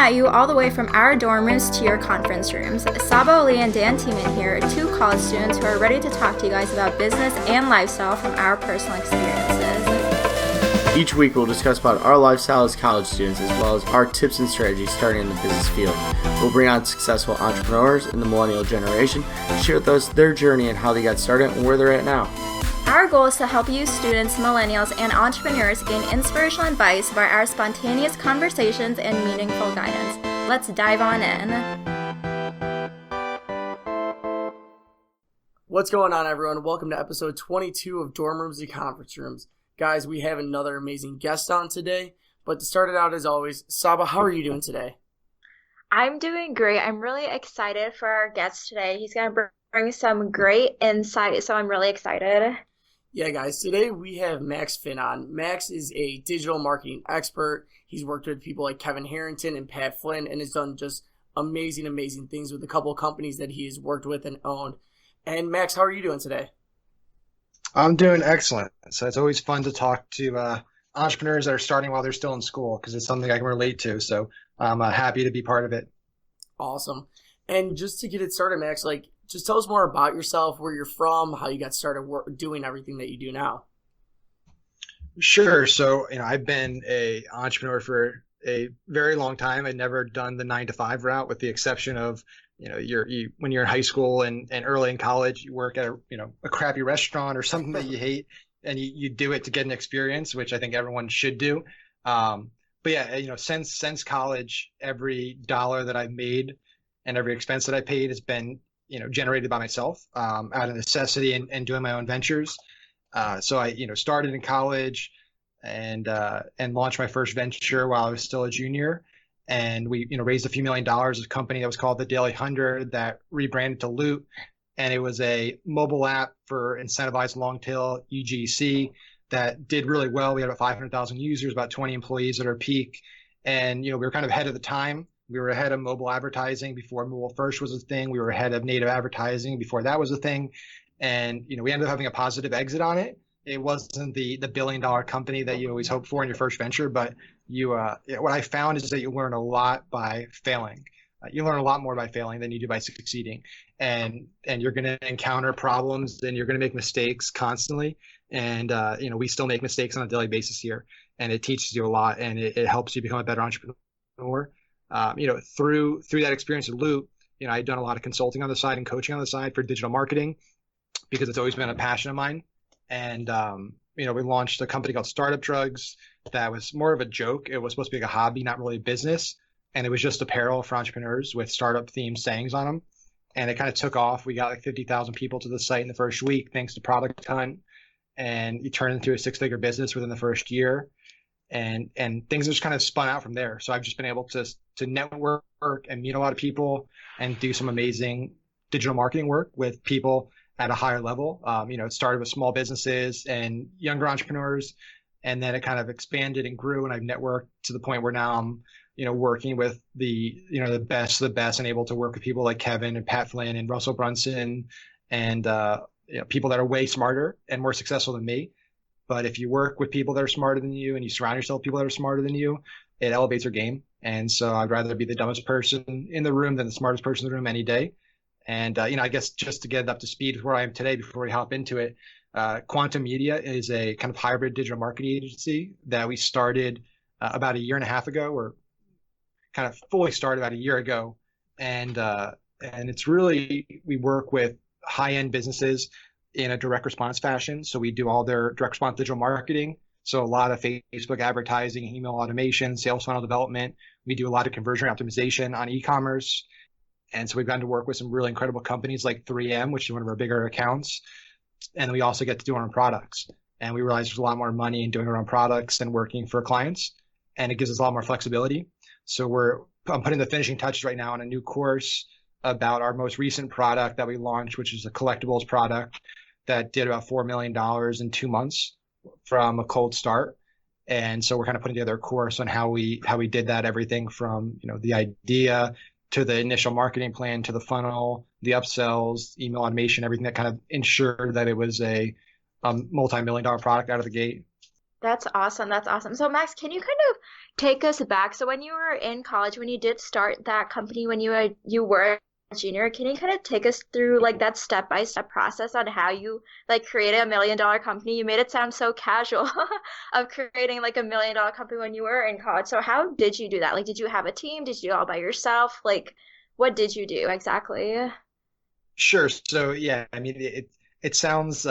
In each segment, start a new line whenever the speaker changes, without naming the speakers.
at you all the way from our dorm rooms to your conference rooms. Sabo, Lee, and Dan Tiemann here, two college students who are ready to talk to you guys about business and lifestyle from our personal experiences.
Each week we'll discuss about our lifestyle as college students as well as our tips and strategies starting in the business field. We'll bring on successful entrepreneurs in the millennial generation, share with us their journey and how they got started and where they're at now.
Our goal is to help you students, millennials, and entrepreneurs gain inspirational advice via our spontaneous conversations and meaningful guidance. Let's dive on in.
What's going on, everyone? Welcome to episode 22 of Dorm Rooms and Conference Rooms. Guys, we have another amazing guest on today, but to start it out as always, Saba, how are you doing today?
I'm doing great. I'm really excited for our guest today. He's going to bring some great insight, so I'm really excited.
Yeah, guys, today we have Max Finn on. Max is a digital marketing expert. He's worked with people like Kevin Harrington and Pat Flynn and has done just amazing things with a couple of companies that he has worked with and owned. And Max, how are you doing today?
I'm doing excellent. So it's always fun to talk to entrepreneurs that are starting while they're still in school because it's something I can relate to. So I'm happy to be part of it.
Awesome. And just to get it started, Max, just tell us more about yourself, where you're from, how you got started doing everything that you do now.
Sure. So, I've been an entrepreneur for a very long time. I'd never done the 9-to-5 route with the exception of, when you're in high school and early in college, you work at a crappy restaurant or something that you hate and you do it to get an experience, which I think everyone should do. But yeah, since college, every dollar that I've made and every expense that I paid has been generated by myself out of necessity and doing my own ventures. So I, started in college and launched my first venture while I was still a junior. And we, raised a few $1 million. A company that was called the Daily 100 that rebranded to Loot. And it was a mobile app for incentivized long tail UGC that did really well. We had about 500,000 users, about 20 employees at our peak. And, we were kind of ahead of the time. We were ahead of mobile advertising before mobile first was a thing. We were ahead of native advertising before that was a thing. And, we ended up having a positive exit on it. It wasn't the $1 billion company that you always hope for in your first venture, but what I found is that you learn a lot by failing. You learn a lot more by failing than you do by succeeding. And you're going to encounter problems and you're going to make mistakes constantly. And, we still make mistakes on a daily basis here, and it teaches you a lot and it helps you become a better entrepreneur. Through that experience at Loot, I'd done a lot of consulting on the side and coaching on the side for digital marketing because it's always been a passion of mine. And, we launched a company called Startup Drugs that was more of a joke. It was supposed to be like a hobby, not really a business. And it was just apparel for entrepreneurs with startup themed sayings on them. And it kind of took off. We got like 50,000 people to the site in the first week, thanks to Product Hunt. And it turned into a 6-figure business within the first year. And things just kind of spun out from there. So I've just been able to network and meet a lot of people and do some amazing digital marketing work with people at a higher level. It started with small businesses and younger entrepreneurs, and then it kind of expanded and grew. And I've networked to the point where now I'm, working with the best of the best and able to work with people like Kevin and Pat Flynn and Russell Brunson and people that are way smarter and more successful than me. But if you work with people that are smarter than you and you surround yourself with people that are smarter than you, it elevates your game. And so I'd rather be the dumbest person in the room than the smartest person in the room any day. And, I guess just to get up to speed with where I am today before we hop into it, Quantum Media is a kind of hybrid digital marketing agency that we started about a year and a half ago, or kind of fully started about a year ago. And it's really, we work with high-end businesses in a direct response fashion. So we do all their direct response digital marketing. So a lot of Facebook advertising, email automation, sales funnel development. We do a lot of conversion optimization on e-commerce. And so we've gotten to work with some really incredible companies like 3M, which is one of our bigger accounts. And we also get to do our own products. And we realize there's a lot more money in doing our own products than working for clients. And it gives us a lot more flexibility. So I'm putting the finishing touches right now on a new course about our most recent product that we launched, which is a collectibles product that did about $4 million in 2 months from a cold start. And so we're kind of putting together a course on how we did that, everything from, the idea to the initial marketing plan, to the funnel, the upsells, email automation, everything that kind of ensured that it was a multi-million-dollar product out of the gate.
That's awesome. That's awesome. So Max, can you kind of take us back? So when you were in college, when you did start that company, when you were a junior, can you kind of take us through like that step-by-step process on how you like created $1 million company? You made it sound so casual of creating like $1 million company when you were in college. So how did you do that? Like, did you have a team? Did you do it all by yourself? Like, what did you do exactly?
Sure. So yeah, I mean, it sounds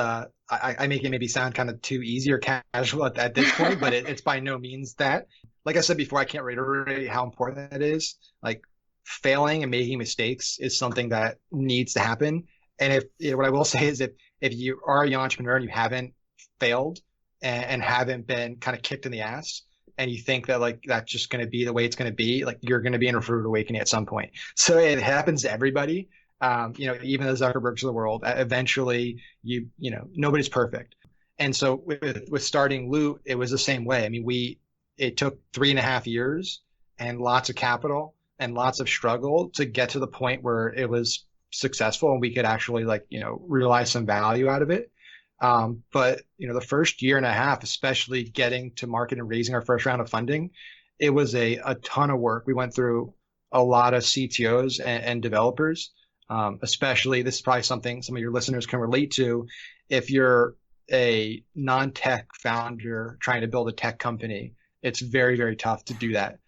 I make it maybe sound kind of too easy or casual at this point, but it's by no means that. Like I said before, I can't reiterate how important that is. Like failing and making mistakes is something that needs to happen. And if what I will say is if you are a young entrepreneur and you haven't failed and haven't been kind of kicked in the ass, and you think that like that's just going to be the way it's going to be, like you're going to be in a rude awakening at some point. So it happens to everybody. Even the Zuckerbergs of the world, eventually nobody's perfect. And so with starting Loot, it was the same way. I mean, it took 3.5 years and lots of capital and lots of struggle to get to the point where it was successful and we could actually realize some value out of it. But the first year and a half, especially getting to market and raising our first round of funding, it was a ton of work. We went through a lot of CTOs and developers. Especially, this is probably something some of your listeners can relate to. If you're a non-tech founder trying to build a tech company, it's very, very tough to do that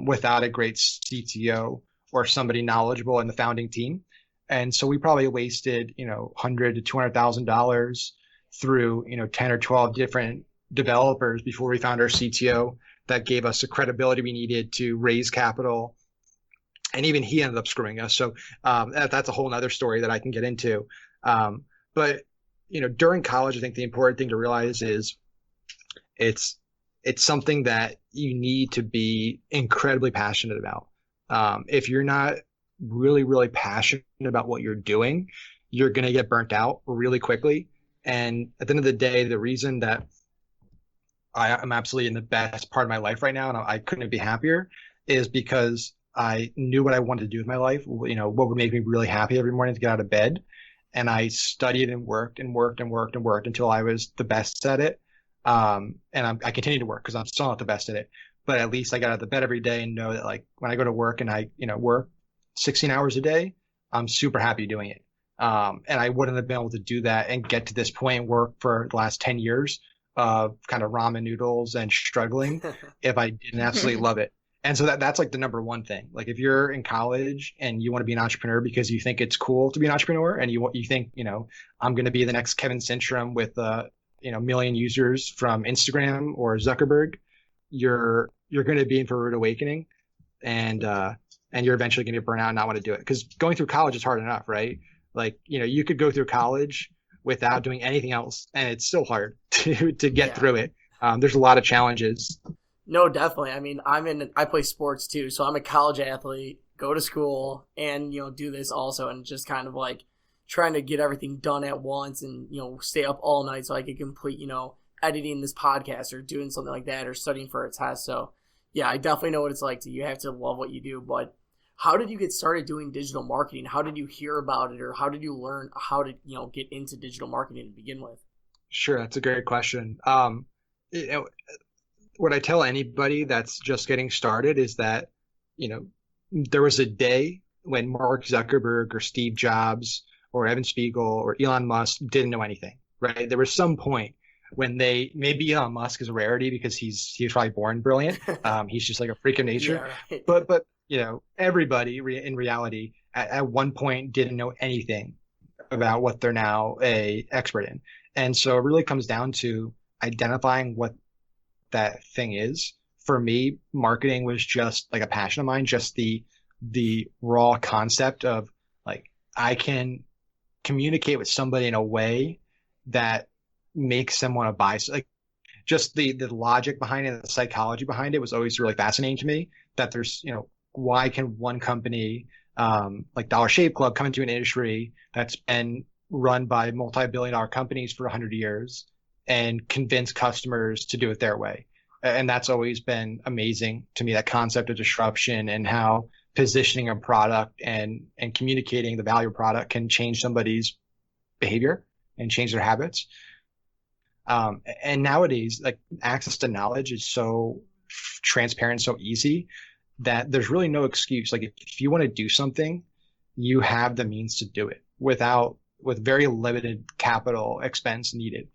without a great CTO or somebody knowledgeable in the founding team. And so we probably wasted, $100,000 to $200,000 through, 10 or 12 different developers before we found our CTO that gave us the credibility we needed to raise capital. And even he ended up screwing us. So that's a whole nother story that I can get into. But during college, I think the important thing to realize is it's something that you need to be incredibly passionate about. If you're not really, really passionate about what you're doing, you're going to get burnt out really quickly. And at the end of the day, the reason that I'm absolutely in the best part of my life right now, and I couldn't be happier, is because I knew what I wanted to do with my life, what would make me really happy every morning to get out of bed. And I studied and worked and worked and worked and worked until I was the best at it. And I continue to work because I'm still not the best at it. But at least I got out of bed every day and know that like when I go to work and I, work 16 hours a day, I'm super happy doing it. And I wouldn't have been able to do that and get to this point and work for the last 10 years of kind of ramen noodles and struggling if I didn't absolutely love it. And so that's like the number one thing. Like if you're in college and you want to be an entrepreneur because you think it's cool to be an entrepreneur and you think, I'm going to be the next Kevin Syntrum with, million users from Instagram or Zuckerberg, you're going to be in for a rude awakening and you're eventually going to burn out and not want to do it. Because going through college is hard enough, right? Like, you could go through college without doing anything else and it's still hard to get through it. There's a lot of challenges.
No, definitely. I mean, I play sports too, so I'm a college athlete, go to school and, do this also and just kind of like trying to get everything done at once and, stay up all night so I could complete, editing this podcast or doing something like that or studying for a test. So yeah, I definitely know what it's like you have to love what you do. But how did you get started doing digital marketing? How did you hear about it or how did you learn how to, get into digital marketing to begin with?
Sure. That's a great question. What I tell anybody that's just getting started is that, there was a day when Mark Zuckerberg or Steve Jobs or Evan Spiegel or Elon Musk didn't know anything, right? There was some point when maybe Elon Musk is a rarity because he's probably born brilliant. He's just like a freak of nature.
Yeah, right.
But everybody in reality at one point didn't know anything about what they're now a expert in. And so it really comes down to identifying what that thing is. For me, marketing was just like a passion of mine, just the raw concept of like I can communicate with somebody in a way that makes them want to buy. So like just the logic behind it, the psychology behind it was always really fascinating to me. That there's why can one company like Dollar Shave Club come into an industry that's been run by multi-billion-dollar companies for 100 years and convince customers to do it their way. And that's always been amazing to me, that concept of disruption and how positioning a product and communicating the value of product can change somebody's behavior and change their habits. And nowadays, like access to knowledge is so transparent, so easy that there's really no excuse. Like if you want to do something, you have the means to do it with very limited capital expense needed.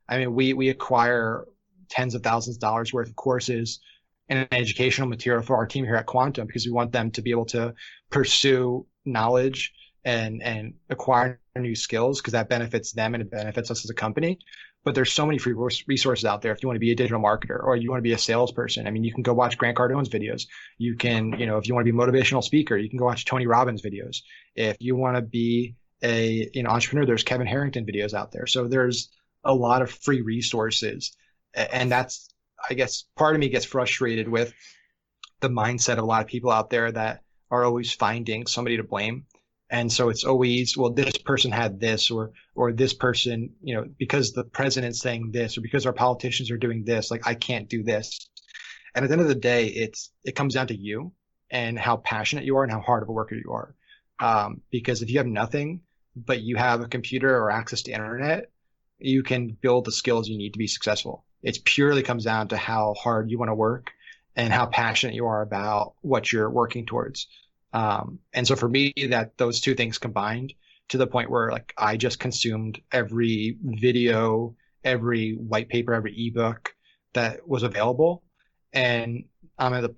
I mean, we acquire tens of thousands of dollars worth of courses and educational material for our team here at Quantum because we want them to be able to pursue knowledge and acquire new skills because that benefits them and it benefits us as a company. But there's so many free resources out there if you want to be a digital marketer or you want to be a salesperson. I mean, you can go watch Grant Cardone's videos. You can, if you want to be a motivational speaker, you can go watch Tony Robbins videos. If you want to be a entrepreneur, there's Kevin Harrington videos out there. So there's a lot of free resources. And that's, I guess, part of me gets frustrated with the mindset of a lot of people out there that are always finding somebody to blame. And so it's always, well, this person had this, or this person, because the president's saying this, or because our politicians are doing this, like I can't do this. And at the end of the day, it comes down to you and how passionate you are and how hard of a worker you are. Because if you have nothing, but you have a computer or access to internet, you can build the skills you need to be successful. It purely comes down to how hard you want to work and how passionate you are about what you're working towards. And so for me, that those two things combined to the point where like I just consumed every video, every white paper, every ebook that was available. And I'm at that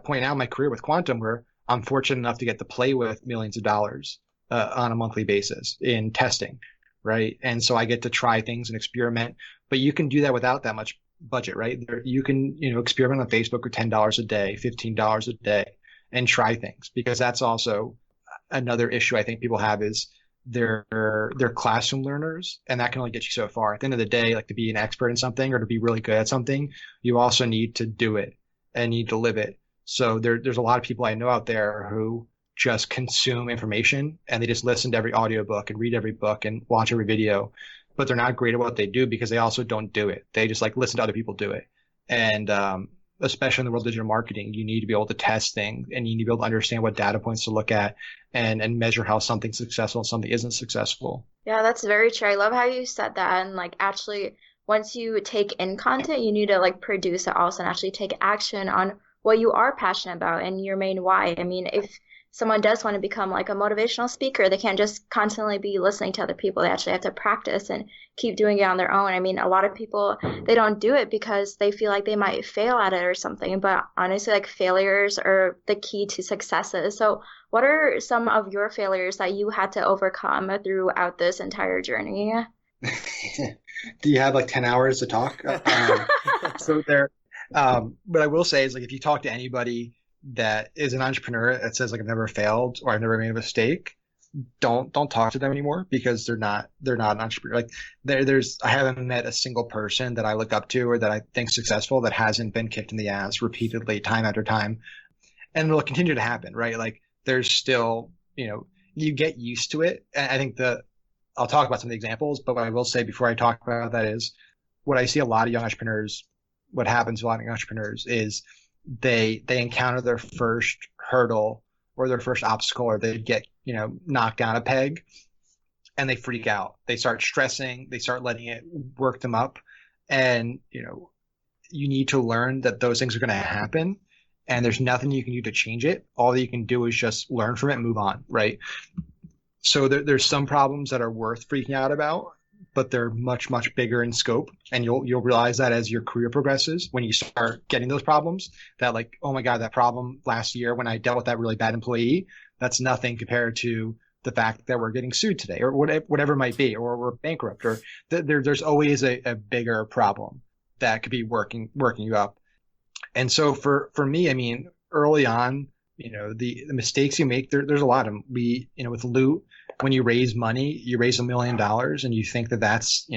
point now in my career with Quantum where I'm fortunate enough to get to play with millions of dollars on a monthly basis in testing, right? And so I get to try things and experiment, but you can do that without that much budget, right? You can, experiment on Facebook with $10 a day, $15 a day, and try things, because that's also another issue I think people have is they're classroom learners, and that can only get you so far. At the end of the day, like to be an expert in something or to be really good at something, you also need to do it and need to live it. So there's a lot of people I know out there who just consume information and they just listen to every audiobook and read every book and watch every video, but they're not great at what they do because they also don't do it. They just like listen to other people do it. And especially in the world of digital marketing, you need to be able to test things and you need to be able to understand what data points to look at and measure how something's successful and something isn't successful.
Yeah, that's very true. I love how you said that. And like actually, once you take in content, you need to like produce it also and actually take action on what you are passionate about and your main why. I mean, if someone does want to become like a motivational speaker, they can't just constantly be listening to other people. They actually have to practice and keep doing it on their own. I mean, a lot of people, they don't do it because they feel like they might fail at it or something. But honestly, like failures are the key to successes. So what are some of your failures that you had to overcome throughout this entire journey?
Do you have like 10 hours to talk? What I will say is like, if you talk to anybody that is an entrepreneur that says like I've never failed or I've never made a mistake, don't talk to them anymore, because they're not an entrepreneur. Like I haven't met a single person that I look up to or that I think successful that hasn't been kicked in the ass repeatedly time after time. And it'll continue to happen, right? Like there's still, you get used to it. And I think I'll talk about some of the examples, but what I will say before I talk about that is what I see a lot of young entrepreneurs, what happens to a lot of young entrepreneurs is they encounter their first hurdle or their first obstacle, or they get, knocked down a peg and they freak out. They start stressing, they start letting it work them up. And, you need to learn that those things are going to happen and there's nothing you can do to change it. All that you can do is just learn from it and move on, right? So there's some problems that are worth freaking out about, but they're much, much bigger in scope. And you'll realize that as your career progresses, when you start getting those problems, that like, oh my God, that problem last year when I dealt with that really bad employee, that's nothing compared to the fact that we're getting sued today or whatever it might be, or we're bankrupt, or there's always a bigger problem that could be working you up. And so for me, I mean, early on, the mistakes you make, there's a lot of them. With Loot, when you raise money, you raise $1 million and you think that's,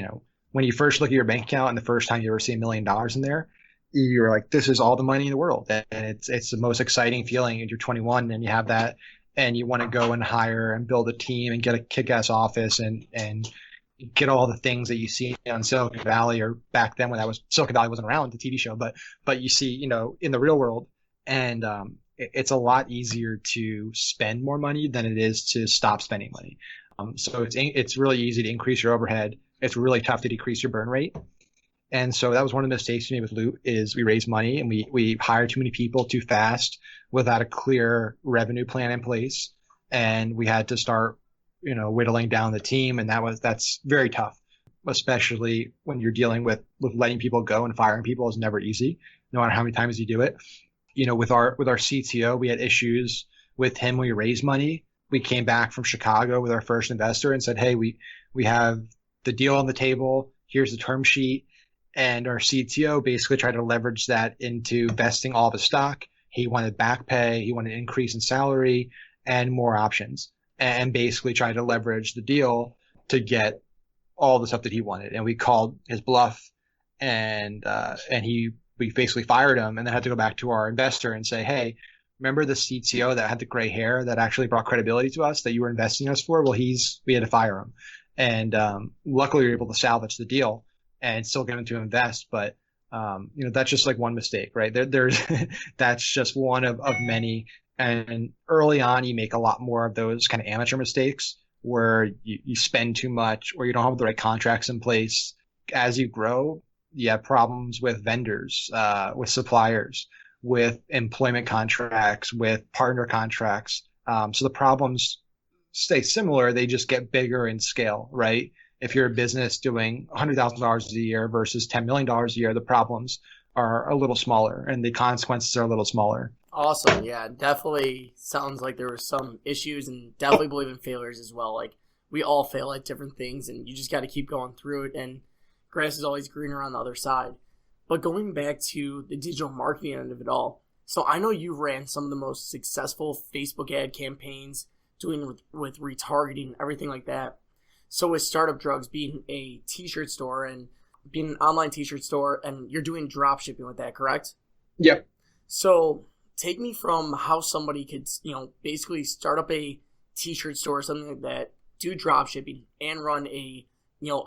when you first look at your bank account and the first time you ever see $1 million in there, you're like, this is all the money in the world. And it's the most exciting feeling. And you're 21 and you have that and you want to go and hire and build a team and get a kick-ass office and get all the things that you see on Silicon Valley, or back then when Silicon Valley wasn't around, the TV show, but you see, in the real world. And, it's a lot easier to spend more money than it is to stop spending money. So it's really easy to increase your overhead. It's really tough to decrease your burn rate. And so that was one of the mistakes we made with Loot is we raised money and we hired too many people too fast without a clear revenue plan in place. And we had to start, whittling down the team. And that's very tough, especially when you're dealing with letting people go, and firing people is never easy, no matter how many times you do it. With our CTO, we had issues with him when we raised money. We came back from Chicago with our first investor and said, hey, we have the deal on the table. Here's the term sheet. And our CTO basically tried to leverage that into vesting all the stock. He wanted back pay. He wanted an increase in salary and more options, and basically tried to leverage the deal to get all the stuff that he wanted. And we called his bluff, and we basically fired him, and then had to go back to our investor and say, hey, remember the CTO that had the gray hair that actually brought credibility to us that you were investing us for? Well, we had to fire him. And luckily we were able to salvage the deal and still get him to invest. But that's just like one mistake, right? There's that's just one of many. And early on, you make a lot more of those kind of amateur mistakes where you spend too much, or you don't have the right contracts in place. As you grow, you have problems with vendors, with suppliers, with employment contracts, with partner contracts. So the problems stay similar. They just get bigger in scale, right? If you're a business doing $100,000 a year versus $10 million a year, the problems are a little smaller and the consequences are a little smaller.
Awesome. Yeah, definitely sounds like there were some issues, and definitely believe in failures as well. Like, we all fail at different things, and you just got to keep going through it, and grass is always greener on the other side. But going back to the digital marketing end of it all, so I know you ran some of the most successful Facebook ad campaigns, doing with retargeting, everything like that. So with Startup Drugs being a t-shirt store and being an online t-shirt store, and you're doing drop shipping with that, correct?
Yep.
So take me from how somebody could, basically start up a t-shirt store or something like that, do drop shipping, and run a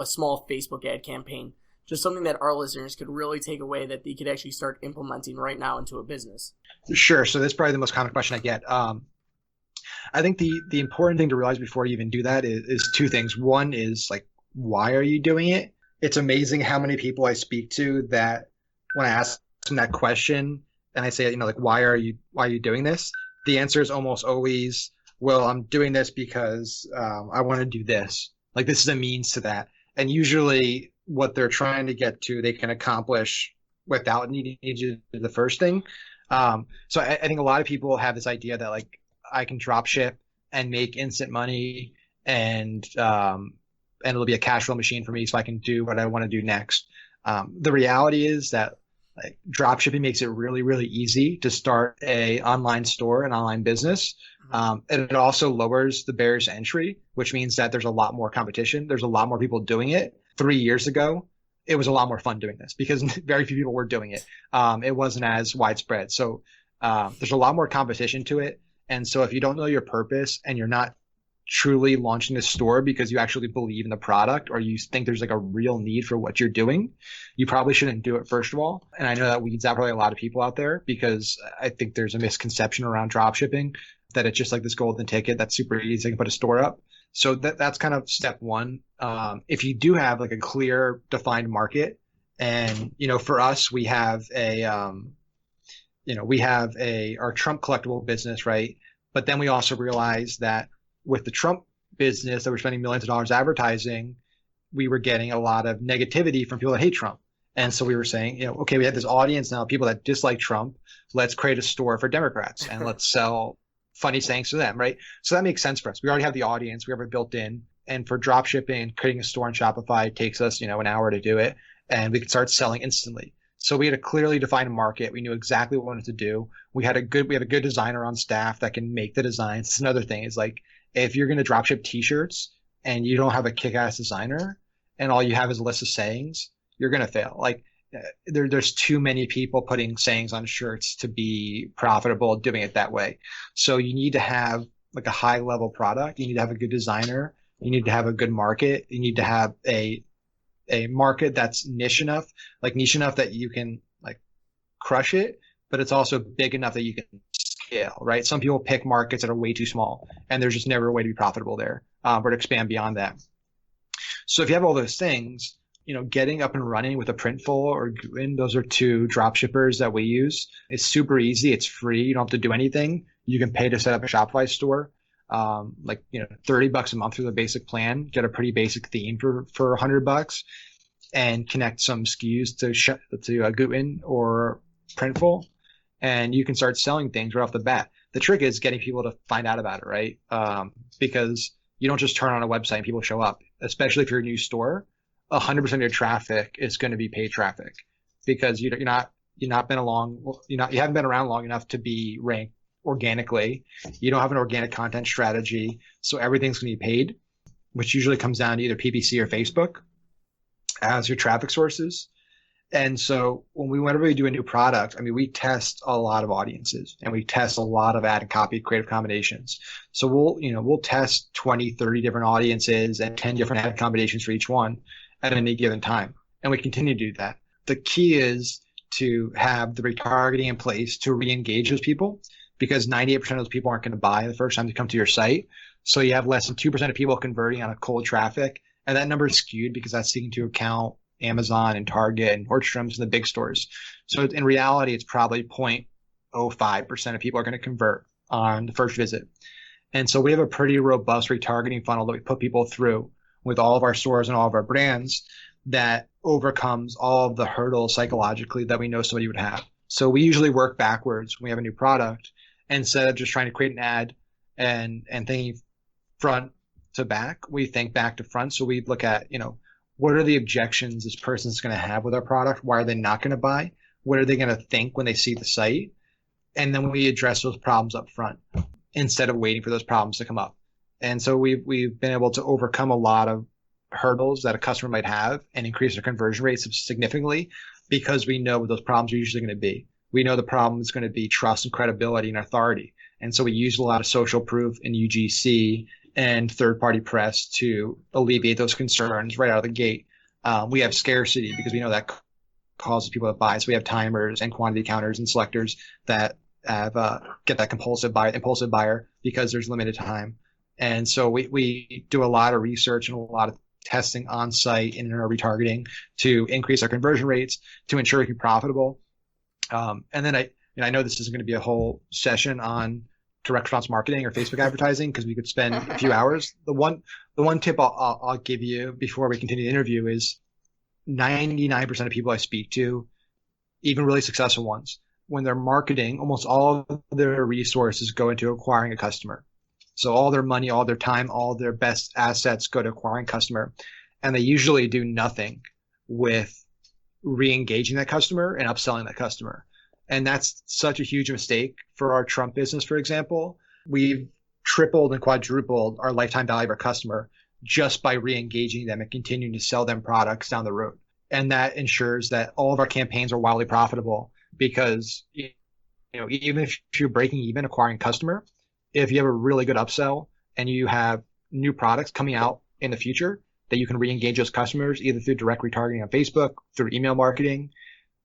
small Facebook ad campaign. Just something that our listeners could really take away that they could actually start implementing right now into a business.
Sure. So that's probably the most common question I get. I think the important thing to realize before you even do that is two things. One is like, why are you doing it? It's amazing how many people I speak to that when I ask them that question and I say, why are you doing this? The answer is almost always, well, I'm doing this because I want to do this. Like, this is a means to that. And usually what they're trying to get to, they can accomplish without needing to do the first thing. So I think a lot of people have this idea that like, I can drop ship and make instant money, and it'll be a cash flow machine for me so I can do what I want to do next. The reality is that like, drop shipping makes it really, really easy to start a online store, an online business. And it also lowers the barriers to entry, which means that there's a lot more competition. There's a lot more people doing it. 3 years ago, it was a lot more fun doing this because very few people were doing it. It wasn't as widespread. So there's a lot more competition to it. And so if you don't know your purpose and you're not truly launching a store because you actually believe in the product, or you think there's like a real need for what you're doing, you probably shouldn't do it, first of all. And I know that weeds out probably a lot of people out there because I think there's a misconception around drop shipping that it's just like this golden ticket that's super easy to put a store up. So that's kind of step one. If you do have like a clear defined market, and for us, we have our Trump collectible business, right? But then we also realized that with the Trump business that we're spending millions of dollars advertising, we were getting a lot of negativity from people that hate Trump. And so we were saying, okay, we have this audience now, people that dislike Trump. Let's create a store for Democrats and let's sell funny sayings to them, right? So that makes sense for us. We already have the audience. We have it built in. And for drop shipping and creating a store on Shopify, it takes us, an hour to do it. And we could start selling instantly. So we had a clearly defined market. We knew exactly what we wanted to do. We have a good designer on staff that can make the designs. It's another thing is like, if you're going to drop ship t-shirts and you don't have a kick-ass designer and all you have is a list of sayings, you're going to fail. Like there's too many people putting sayings on shirts to be profitable doing it that way. So you need to have like a high level product. You need to have a good designer. You need to have a good market. You need to have a market that's niche enough that you can like crush it, but it's also big enough that you can scale, right? Some people pick markets that are way too small and there's just never a way to be profitable there, or to expand beyond that. So if you have all those things, getting up and running with a Printful or Gooin, those are two drop shippers that we use. It's super easy. It's free. You don't have to do anything. You can pay to set up a Shopify store. $30 a month for the basic plan, get a pretty basic theme for $100 and connect some SKUs to Gooin or Printful. And you can start selling things right off the bat. The trick is getting people to find out about it, right? Because you don't just turn on a website and people show up, especially if you're a new store. 100% of your traffic is going to be paid traffic because you haven't been around long enough to be ranked organically. You don't have an organic content strategy, so everything's going to be paid, which usually comes down to either PPC or Facebook as your traffic sources. And so whenever we do a new product, we test a lot of audiences and we test a lot of ad and copy creative combinations. So we'll test 20, 30 different audiences and 10 different ad combinations for each one at any given time. And we continue to do that. The key is to have the retargeting in place to re-engage those people, because 98% of those people aren't going to buy the first time they come to your site. So you have less than 2% of people converting on a cold traffic. And that number is skewed because that's taking into account Amazon and Target and Nordstrom's and the big stores. So in reality, it's probably 0.05% of people are going to convert on the first visit. And so we have a pretty robust retargeting funnel that we put people through with all of our stores and all of our brands that overcomes all of the hurdles psychologically that we know somebody would have. So we usually work backwards when we have a new product instead of just trying to create an ad and thinking front to back. We think back to front. So we look at, what are the objections this person's going to have with our product? Why are they not going to buy? What are they going to think when they see the site? And then we address those problems up front instead of waiting for those problems to come up. And so we've been able to overcome a lot of hurdles that a customer might have and increase their conversion rates significantly because we know what those problems are usually going to be. We know the problem is going to be trust and credibility and authority. And so we use a lot of social proof and UGC and third-party press to alleviate those concerns right out of the gate. We have scarcity because we know that causes people to buy. So we have timers and quantity counters and selectors that have get that impulsive buyer because there's limited time. And so we do a lot of research and a lot of testing on site and in our retargeting to increase our conversion rates to ensure we can be profitable. And then I know this isn't going to be a whole session on direct response marketing or Facebook advertising because we could spend a few hours. The one tip I'll give you before we continue the interview is 99% of people I speak to, even really successful ones, when they're marketing, almost all of their resources go into acquiring a customer. So all their money, all their time, all their best assets go to acquiring customer. And they usually do nothing with re-engaging that customer and upselling that customer. And that's such a huge mistake for our Trump business, for example. We've tripled and quadrupled our lifetime value of our customer just by re-engaging them and continuing to sell them products down the road. And that ensures that all of our campaigns are wildly profitable because, even if you're breaking even acquiring customer, if you have a really good upsell and you have new products coming out in the future that you can re-engage those customers either through direct retargeting on Facebook, through email marketing,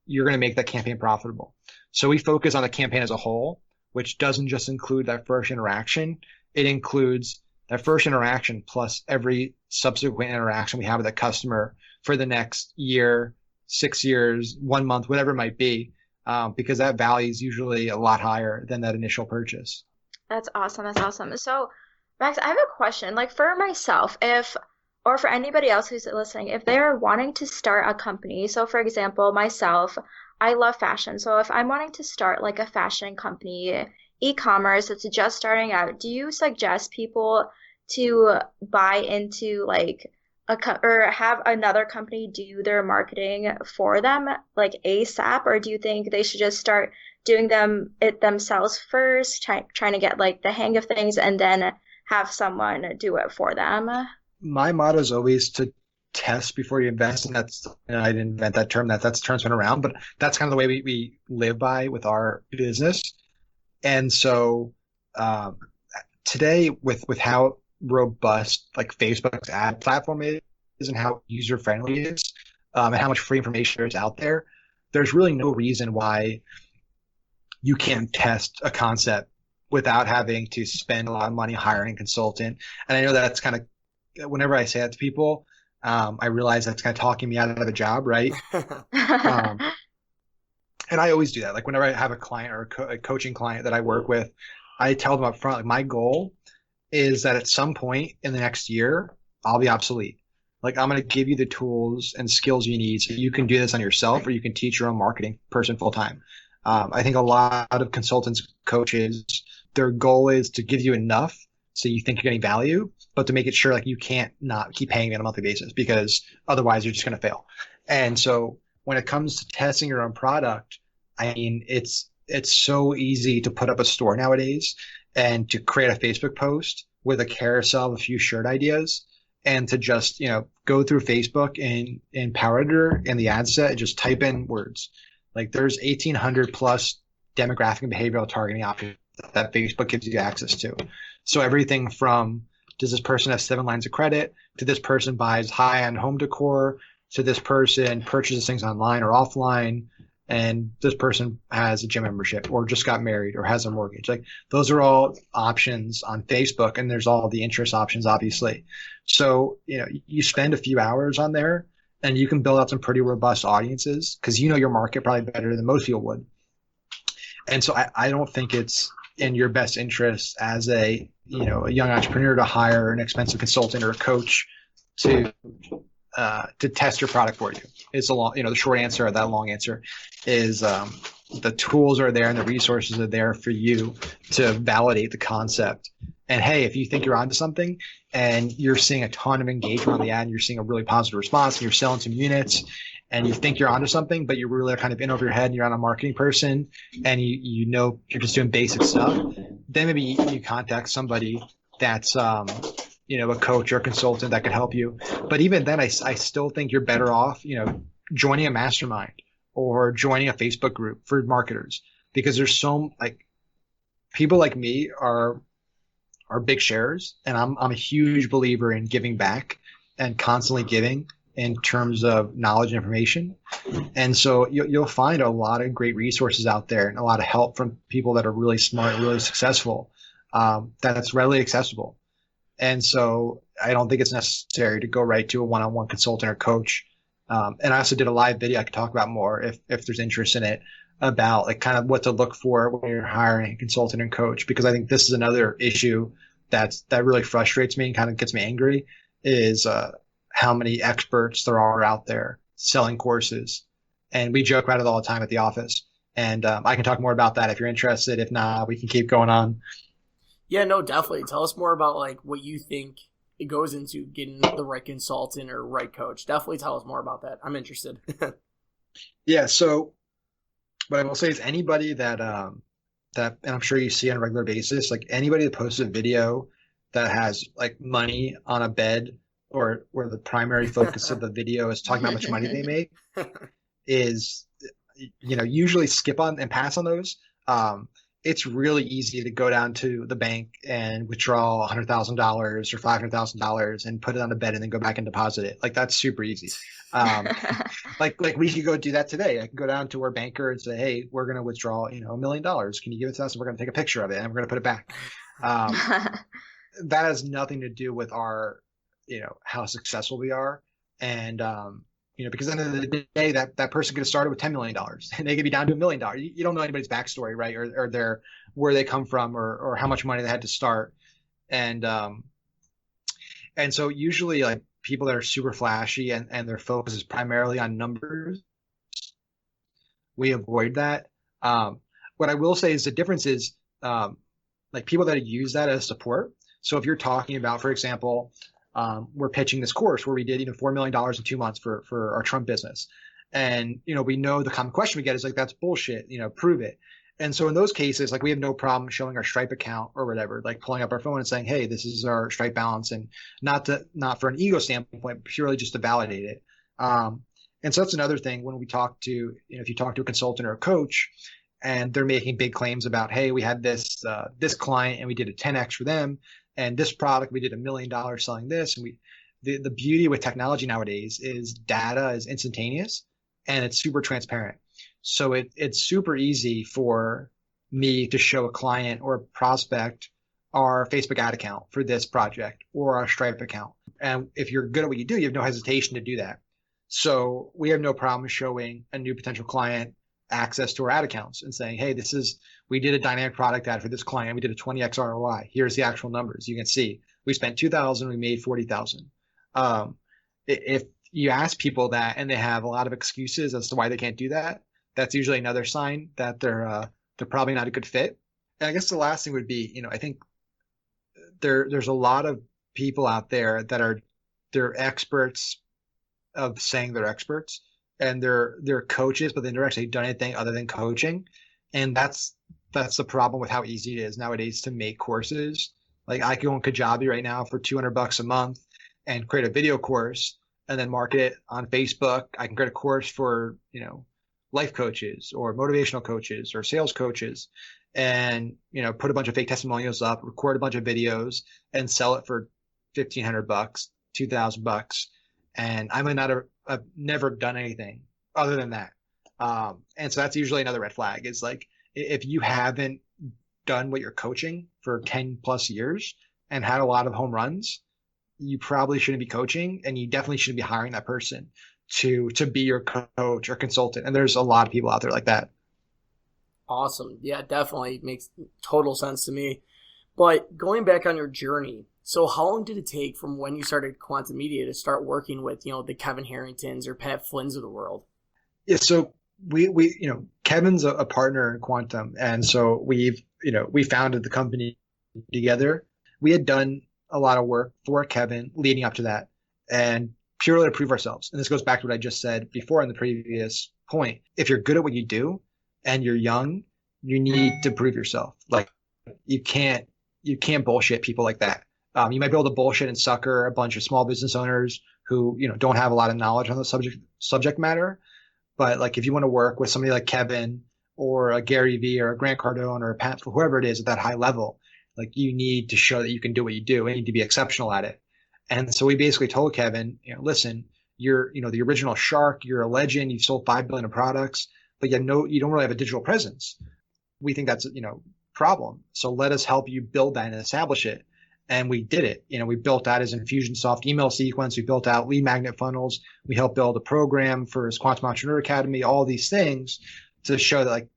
you're going to make that campaign profitable. So we focus on the campaign as a whole, which doesn't just include that first interaction. It includes that first interaction plus every subsequent interaction we have with that customer for the next year, 6 years, 1 month, whatever it might be, because that value is usually a lot higher than that initial purchase.
That's awesome. That's awesome. So, Max, I have a question. Like for myself, or for anybody else who's listening, if they're wanting to start a company, so for example, myself, I love fashion. So if I'm wanting to start like a fashion company, e-commerce that's just starting out, do you suggest people to buy into like or have another company do their marketing for them like ASAP, or do you think they should just start doing it themselves first, trying to get like the hang of things and then have someone do it for them?
My motto is always to test before you invest, and I didn't invent that term. That's the term's been around, but that's kind of the way we live by with our business. And so today, with how robust like Facebook's ad platform is and how user friendly it is, and how much free information there is out there, there's really no reason why you can't test a concept without having to spend a lot of money hiring a consultant. And I know that's kind of, whenever I say that to people, I realize that's kind of talking me out of a job, right? Um, and I always do that. Like whenever I have a client or a coaching client that I work with, I tell them up front, like my goal is that at some point in the next year, I'll be obsolete. Like I'm going to give you the tools and skills you need so you can do this on yourself, or you can teach your own marketing person full time. I think a lot of consultants, coaches, their goal is to give you enough so you think you're getting value, but to make it sure like you can't not keep paying me on a monthly basis because otherwise you're just going to fail. And so when it comes to testing your own product, I mean, it's so easy to put up a store nowadays and to create a Facebook post with a carousel of a few shirt ideas and to just, go through Facebook and in Power Editor in the ad set and just type in words. Like there's 1,800 plus demographic and behavioral targeting options that Facebook gives you access to. So everything from does this person have 7 lines of credit to this person buys high-end home decor to this person purchases things online or offline and this person has a gym membership or just got married or has a mortgage. Like those are all options on Facebook and there's all the interest options, obviously. So, you spend a few hours on there and you can build out some pretty robust audiences because you know your market probably better than most people would. And so I don't think it's in your best interest as a young entrepreneur to hire an expensive consultant or a coach to test your product for you. It's the short answer or that long answer is the tools are there and the resources are there for you to validate the concept. And hey, if you think you're onto something and you're seeing a ton of engagement on the ad and you're seeing a really positive response and you're selling some units and you think you're onto something, but you're really kind of in over your head and you're not a marketing person and you're just doing basic stuff, then maybe you contact somebody that's a coach or a consultant that could help you. But even then, I still think you're better off, joining a mastermind or joining a Facebook group for marketers because there's people like me are big sharers and I'm a huge believer in giving back and constantly giving in terms of knowledge and information. And so you'll find a lot of great resources out there and a lot of help from people that are really smart, really successful, that's readily accessible. And so I don't think it's necessary to go right to a one-on-one consultant or coach. And I also did a live video I could talk about more if there's interest in it about like kind of what to look for when you're hiring a consultant and coach, because I think this is another issue that really frustrates me and kind of gets me angry is how many experts there are out there selling courses. And we joke about it all the time at the office. And I can talk more about that if you're interested. If not, we can keep going on.
Yeah, no, definitely. Tell us more about like what you think it goes into getting the right consultant or right coach. Definitely tell us more about that. I'm interested.
Yeah. So what I will say is anybody that, and I'm sure you see on a regular basis, like anybody that posts a video that has like money on a bed or where the primary focus of the video is talking about how much money they make is, usually skip on and pass on those. It's really easy to go down to the bank and withdraw $100,000 or $500,000 and put it on a bed and then go back and deposit it. Like that's super easy. Like we could go do that today. I can go down to our banker and say, hey, we're going to withdraw, $1 million. Can you give it to us? And we're going to take a picture of it and we're going to put it back. That has nothing to do with our, how successful we are. And, because at the end of the day, that person could have started with $10 million and they could be down to $1 million. You don't know anybody's backstory, right? Or where they come from or how much money they had to start. And so usually like people that are super flashy and their focus is primarily on numbers, we avoid that. What I will say is the difference is like people that use that as support. So if you're talking about, for example, we're pitching this course where we did, $4 million in 2 months for our Trump business. And, we know the common question we get is like, that's bullshit, prove it. And so in those cases, like we have no problem showing our Stripe account or whatever, like pulling up our phone and saying, hey, this is our Stripe balance, and not for an ego standpoint, purely just to validate it. And so that's another thing when we talk to, if you talk to a consultant or a coach and they're making big claims about, hey, we had this client and we did a 10X for them. And this product, we did $1 million selling this. And the beauty with technology nowadays is data is instantaneous and it's super transparent. So it's super easy for me to show a client or a prospect our Facebook ad account for this project or our Stripe account. And if you're good at what you do, you have no hesitation to do that. So we have no problem showing a new potential client access to our ad accounts and saying, hey, we did a dynamic product ad for this client. We did a 20x ROI. Here's the actual numbers. You can see we spent 2,000, we made 40,000. If you ask people that and they have a lot of excuses as to why they can't do that, that's usually another sign that they're probably not a good fit. And I guess the last thing would be, I think there's a lot of people out there that they're experts of saying they're experts, and they're coaches, but they've never actually done anything other than coaching. And that's the problem with how easy it is nowadays to make courses. Like I can go on Kajabi right now for $200 a month and create a video course and then market it on Facebook. I can create a course for, life coaches or motivational coaches or sales coaches and, put a bunch of fake testimonials up, record a bunch of videos and sell it for $1,500, $2,000. And I might not have never done anything other than that. And so that's usually another red flag is like, if you haven't done what you're coaching for 10 plus years and had a lot of home runs, you probably shouldn't be coaching, and you definitely shouldn't be hiring that person to be your coach or consultant. And there's a lot of people out there like that.
Awesome. Yeah, definitely makes total sense to me. But going back on your journey, so how long did it take from when you started Quantum Media to start working with, the Kevin Harringtons or Pat Flynn's of the world?
Yeah, so we Kevin's a partner in Quantum, and so we founded the company together. We had done a lot of work for Kevin leading up to that, and purely to prove ourselves. And this goes back to what I just said before in the previous point. If you're good at what you do and you're young, you need to prove yourself. Like you can't bullshit people like that. You might be able to bullshit and sucker a bunch of small business owners who, don't have a lot of knowledge on the subject matter. But like, if you want to work with somebody like Kevin or a Gary Vee or a Grant Cardone or a Pat, whoever it is at that high level, like you need to show that you can do what you do and you need to be exceptional at it. And so we basically told Kevin, listen, you're, the original shark, you're a legend, you've sold 5 billion of products, but you don't really have a digital presence. We think that's, problem. So let us help you build that and establish it. And we did it. We built out his Infusionsoft email sequence. We built out lead magnet funnels. We helped build a program for his Quantum Entrepreneur Academy, all these things to show that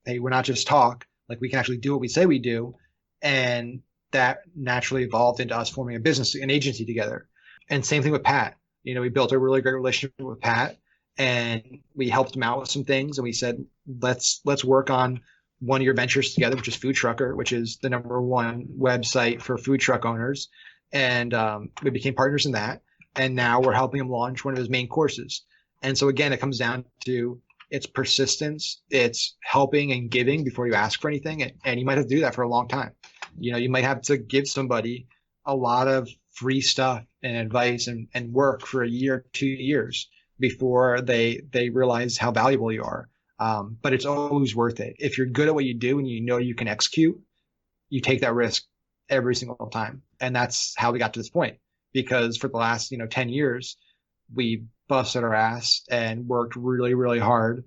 hey, we're not just talk, like we can actually do what we say we do. And that naturally evolved into us forming an agency together. And same thing with Pat. We built a really great relationship with Pat and we helped him out with some things. And we said, let's work on one of your ventures together, which is Food Trucker, which is the #1 website for food truck owners. And we became partners in that. And now we're helping him launch one of his main courses. And so again, it comes down to it's persistence, it's helping and giving before you ask for anything. And you might have to do that for a long time. You might have to give somebody a lot of free stuff and advice and work for a year, 2 years before they realize how valuable you are. But it's always worth it. If you're good at what you do and you can execute, you take that risk every single time. And that's how we got to this point. Because for the last, 10 years, we busted our ass and worked really, really hard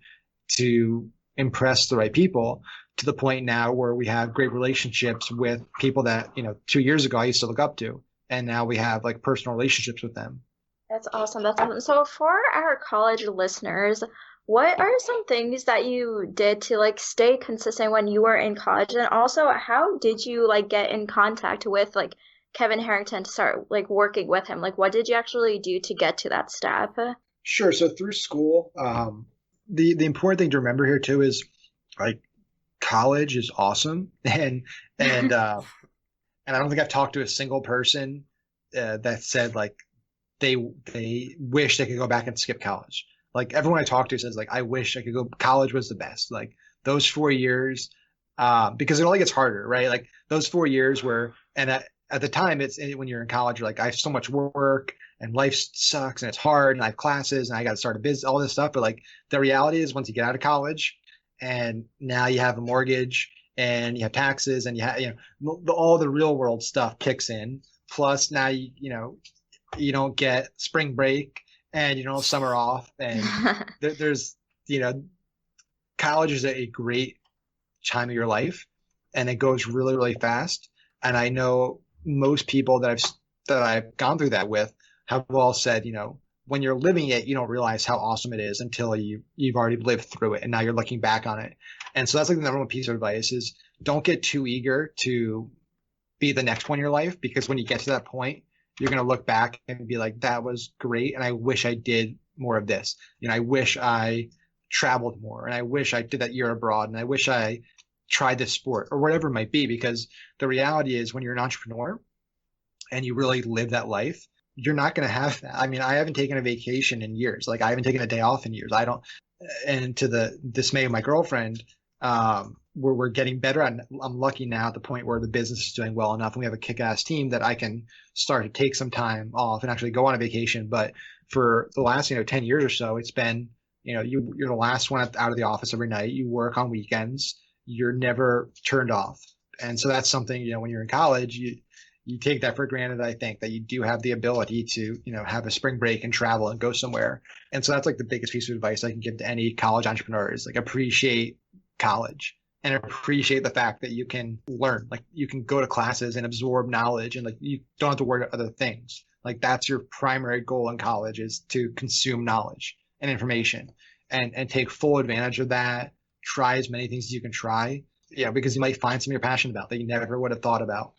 to impress the right people to the point now where we have great relationships with people that, 2 years ago I used to look up to. And now we have like personal relationships with them.
That's awesome. That's awesome. So for our college listeners, what are some things that you did to like stay consistent when you were in college? And also, how did you like get in contact with like Kevin Harrington to start like working with him? Like what did you actually do to get to that step?
Sure. So through school, the important thing to remember here too is like college is awesome. And I don't think I've talked to a single person that said like they wish they could go back and skip college. Like everyone I talk to says like, I wish I could go. College was the best. Like those 4 years, because it only gets harder, right? Like those 4 years and at the time it's when you're in college, you're like, I have so much work and life sucks and it's hard and I have classes and I got to start a business, all this stuff. But like the reality is once you get out of college and now you have a mortgage and you have taxes and all the real world stuff kicks in. Plus now, you don't get spring break and you don't have summer off. And there's, college is a great time of your life and it goes really, really fast. And I know most people that that I've gone through that with have all said, when you're living it, you don't realize how awesome it is until you've already lived through it and now you're looking back on it. And so that's like the number one piece of advice is don't get too eager to be the next one in your life, because when you get to that point, you're going to look back and be like, that was great. And I wish I did more of this. I wish I traveled more, and I wish I did that year abroad, and I wish I tried this sport or whatever it might be, because the reality is when you're an entrepreneur and you really live that life, you're not going to have that. I mean, I haven't taken a vacation in years. Like I haven't taken a day off in years. I don't, and to the dismay of my girlfriend, we're getting better. I'm lucky now at the point where the business is doing well enough and we have a kick-ass team that I can start to take some time off and actually go on a vacation. But for the last, 10 years or so, it's been, you're the last one out of the office every night. You work on weekends. You're never turned off. And so that's something, when you're in college, you take that for granted. I think that you do have the ability to, have a spring break and travel and go somewhere. And so that's like the biggest piece of advice I can give to any college entrepreneurs, like appreciate college and appreciate the fact that you can learn, like you can go to classes and absorb knowledge, and like you don't have to worry about other things. Like that's your primary goal in college, is to consume knowledge and information and take full advantage of that. Try as many things as you can try, because you might find something you're passionate about that you never would have thought about.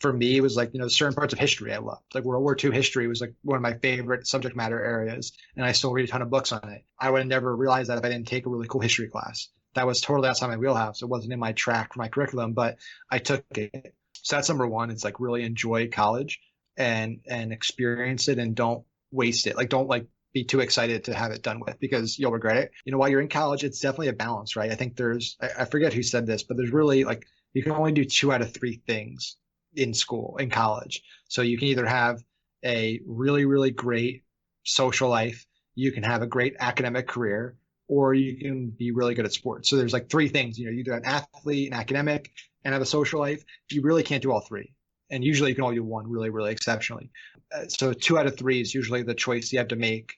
For me, it was like, certain parts of history I loved. Like World War II history was like one of my favorite subject matter areas, and I still read a ton of books on it. I would have never realized that if I didn't take a really cool history class. That was totally outside my wheelhouse. It wasn't in my track for my curriculum, but I took it. So that's number one. It's like really enjoy college and experience it, and don't waste it. Like don't be too excited to have it done with, because you'll regret it. While you're in college, it's definitely a balance, right? I think I forget who said this, but there's really like, you can only do 2 out of 3 things in college. So you can either have a really, really great social life, you can have a great academic career, or you can be really good at sports. So there's like 3 things, you're either an athlete, an academic, and have a social life. You really can't do all 3. And usually you can only do one really, really exceptionally. So 2 out of 3 is usually the choice you have to make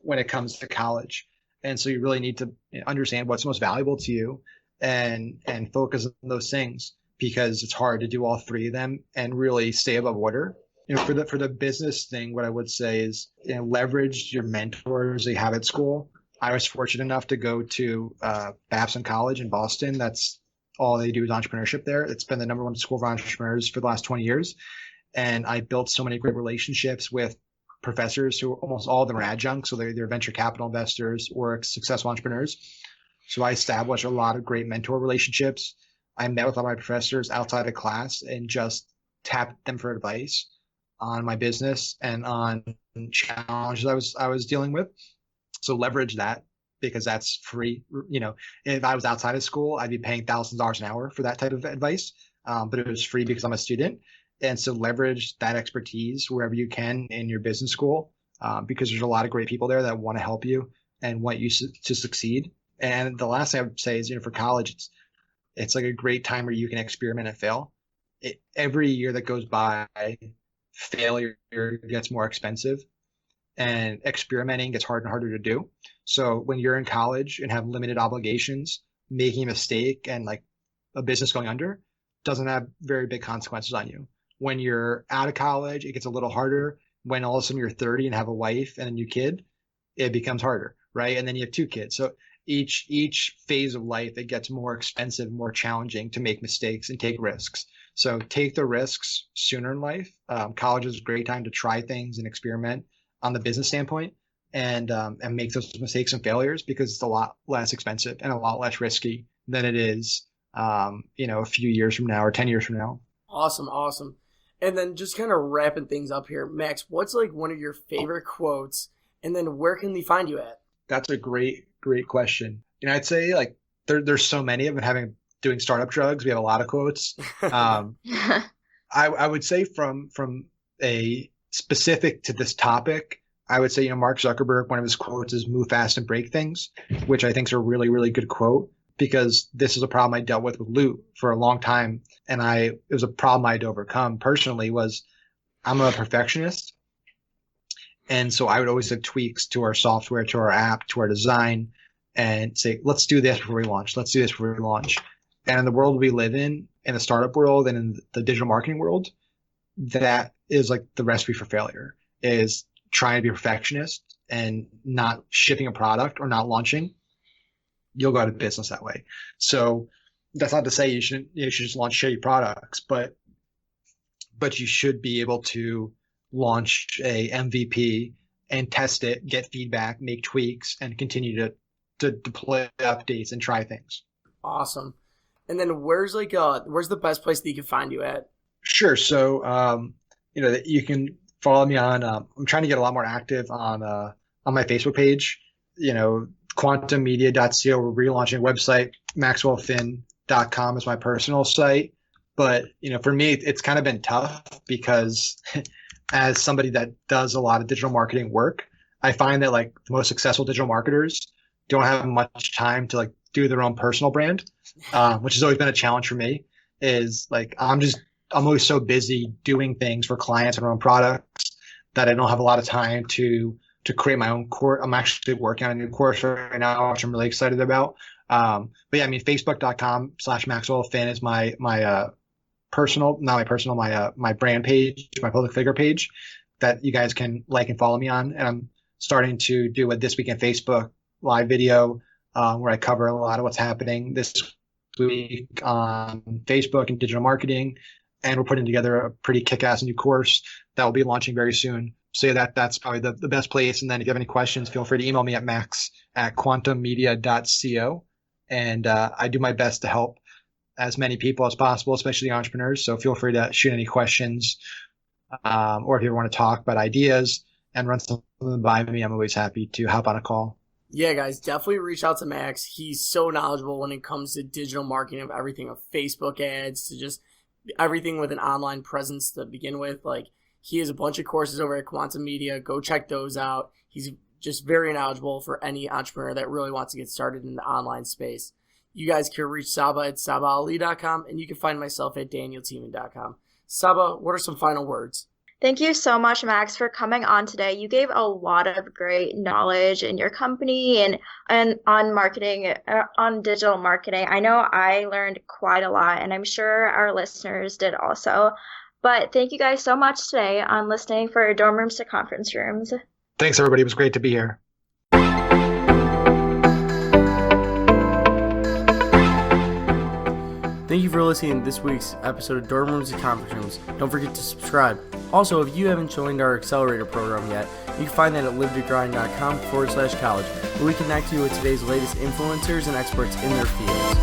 when it comes to college. And so you really need to understand what's most valuable to you and focus on those things, because it's hard to do all 3 of them and really stay above water. For the business thing, what I would say is leverage your mentors you have at school. I was fortunate enough to go to Babson College in Boston. That's all they do is entrepreneurship there. It's been the number 1 school for entrepreneurs for the last 20 years. And I built so many great relationships with professors who almost all of them are adjuncts. So they're venture capital investors or successful entrepreneurs. So I established a lot of great mentor relationships. I met with all my professors outside of class and just tapped them for advice on my business and on challenges I was dealing with. So leverage that, because that's free. If I was outside of school, I'd be paying thousands of dollars an hour for that type of advice. But it was free because I'm a student. And so leverage that expertise wherever you can in your business school, because there's a lot of great people there that want to help you and want you to succeed. And the last thing I would say is, for college, it's like a great time where you can experiment and fail. Every year that goes by, failure gets more expensive and experimenting gets harder and harder to do. So when you're in college and have limited obligations, making a mistake and like a business going under doesn't have very big consequences on you. When you're out of college, it gets a little harder. When all of a sudden you're 30 and have a wife and a new kid, it becomes harder, right? And then you have 2 kids. So each phase of life, it gets more expensive, more challenging to make mistakes and take risks. So take the risks sooner in life. College is a great time to try things and experiment on the business standpoint, and make those mistakes and failures, because it's a lot less expensive and a lot less risky than it is, a few years from now or 10 years from now.
Awesome. And then just kind of wrapping things up here, Max, what's like one of your favorite quotes, and then where can they find you at?
That's a great question. I'd say like there's so many of them. Doing startup drugs, we have a lot of quotes. I would say from a specific to this topic, I would say, Mark Zuckerberg, one of his quotes is "move fast and break things," which I think is a really, really good quote, because this is a problem I dealt with Loot for a long time. And it was a problem I had to overcome personally. I'm a perfectionist. And so I would always have tweaks to our software, to our app, to our design, and say, let's do this before we launch. Let's do this before we launch. And in the world we live in the startup world and in the digital marketing world, that is like the recipe for failure, is trying to be a perfectionist and not shipping a product or not launching. You'll go out of business that way. So that's not to say you should just launch shitty products, but you should be able to launch a MVP and test it, get feedback, make tweaks, and continue to deploy updates and try things.
Awesome. And then where's the best place that you can find you at?
Sure. So you can follow me on. I'm trying to get a lot more active on my Facebook page. Quantummedia.co. We're relaunching a website. MaxwellFinn.com is my personal site. But for me, it's kind of been tough because as somebody that does a lot of digital marketing work, I find that like the most successful digital marketers don't have much time to like do their own personal brand, which has always been a challenge for me. Is like I'm always so busy doing things for clients and our own products that I don't have a lot of time to create my own course. I'm actually working on a new course right now, which I'm really excited about. But yeah, I mean, Facebook.com/MaxwellFinn is my brand page, my public figure page that you guys can like and follow me on. And I'm starting to do a This Week in Facebook live video where I cover a lot of what's happening this week on Facebook and digital marketing. And we're putting together a pretty kick-ass new course that will be launching very soon. So yeah, that's probably the best place. And then if you have any questions, feel free to email me at max@quantummedia.co. And I do my best to help as many people as possible, especially entrepreneurs. So feel free to shoot any questions, or if you want to talk about ideas and run something by me, I'm always happy to hop on a call.
Yeah, guys, definitely reach out to Max. He's so knowledgeable when it comes to digital marketing, of everything, of Facebook ads to just everything with an online presence to begin with. Like, he has a bunch of courses over at Quantum Media. Go check those out. He's just very knowledgeable for any entrepreneur that really wants to get started in the online space. You guys can reach Saba at sabaali.com, and you can find myself at danieltieman.com. Saba, what are some final words?
Thank you so much, Max, for coming on today. You gave a lot of great knowledge in your company and on marketing, on digital marketing. I know I learned quite a lot, and I'm sure our listeners did also. But thank you guys so much today on listening for Dorm Rooms to Conference Rooms.
Thanks, everybody. It was great to be here.
Thank you for listening to this week's episode of Dorm Rooms and Conference Rooms. Don't forget to subscribe. Also, if you haven't joined our accelerator program yet, you can find that at livetogrind.com/college, where we connect you with today's latest influencers and experts in their fields.